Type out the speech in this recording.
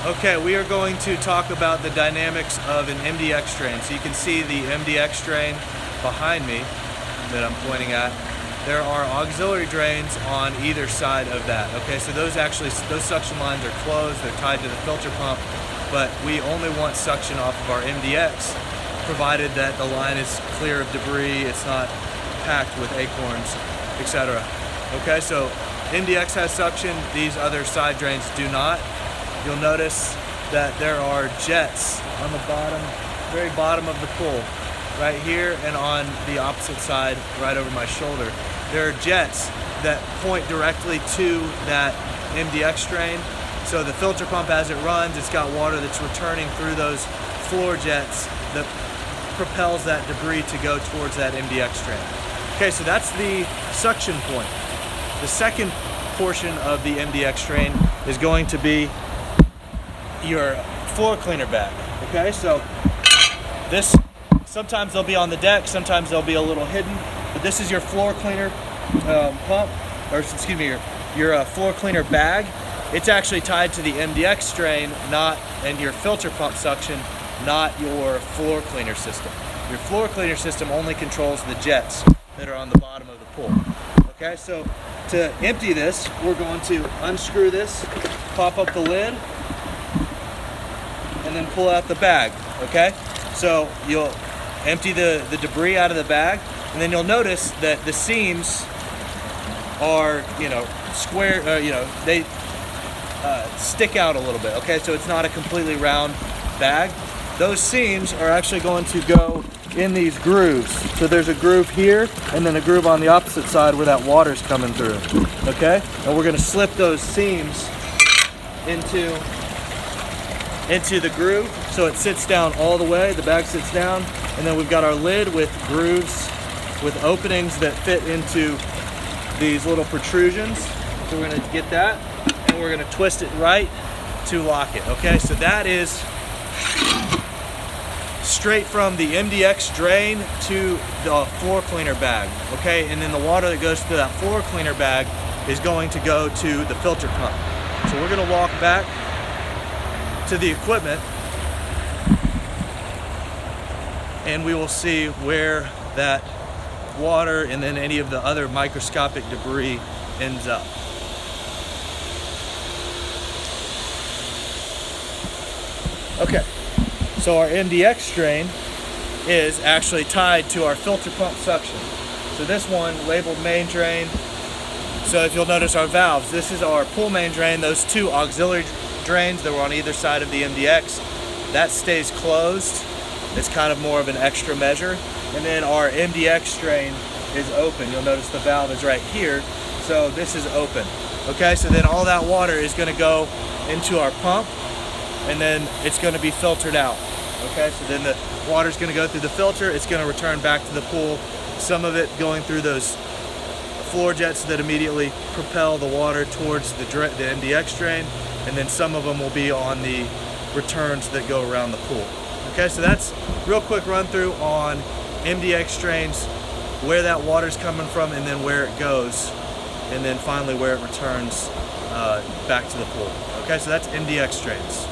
Okay, we are going to talk about the dynamics of an MDX drain. So you can see the MDX drain behind me that I'm pointing at. There are auxiliary drains on either side of that. Okay, so those suction lines are closed, they're tied to the filter pump, but we only want suction off of our MDX, provided that the line is clear of debris, it's not packed with acorns, etc. Okay, so MDX has suction, these other side drains do not. You'll notice that there are jets on the bottom, very bottom of the pool, right here and on the opposite side, right over my shoulder. There are jets that point directly to that MDX drain. So the filter pump, as it runs, it's got water that's returning through those floor jets that propels that debris to go towards that MDX drain. Okay, so that's the suction point. The second portion of the MDX drain is going to be your floor cleaner bag. Okay, so this, sometimes they'll be on the deck, sometimes they'll be a little hidden, but this is your floor cleaner pump, or excuse me, your floor cleaner bag. It's actually tied to the MDX drain, and your filter pump suction, not your floor cleaner system. Your floor cleaner system only controls the jets that are on the bottom of the pool. Okay, so to empty this, we're going to unscrew this, pop up the lid, and then pull out the bag. Okay, so you'll empty the debris out of the bag, and then you'll notice that the seams are, square, they stick out a little bit. Okay, so it's not a completely round bag. Those seams are actually going to go in these grooves. So there's a groove here and then a groove on the opposite side where that water's coming through. Okay, and we're going to slip those seams into the groove so it sits down all the way, the bag sits down, and then we've got our lid with grooves with openings that fit into these little protrusions. So we're going to get that and we're going to twist it right to lock it. Okay, so that is straight from the MDX drain to the floor cleaner bag. Okay, and then the water that goes through that floor cleaner bag is going to go to the filter pump. So we're going to walk back to the equipment and we will see where that water and then any of the other microscopic debris ends up. Okay, so our MDX drain is actually tied to our filter pump suction. So this one labeled main drain. So if you'll notice our valves, this is our pool main drain. Those two auxiliary drains that were on either side of the MDX, that stays closed. It's kind of more of an extra measure. And then our MDX drain is open. You'll notice the valve is right here. So this is open. Okay, so then all that water is going to go into our pump and then it's going to be filtered out. Okay, so then the water is going to go through the filter. It's going to return back to the pool. Some of it going through those floor jets that immediately propel the water towards the MDX drain, and then some of them will be on the returns that go around the pool. Okay, so that's a real quick run through on MDX drains, where that water's coming from and then where it goes, and then finally where it returns back to the pool. Okay, so that's MDX drains.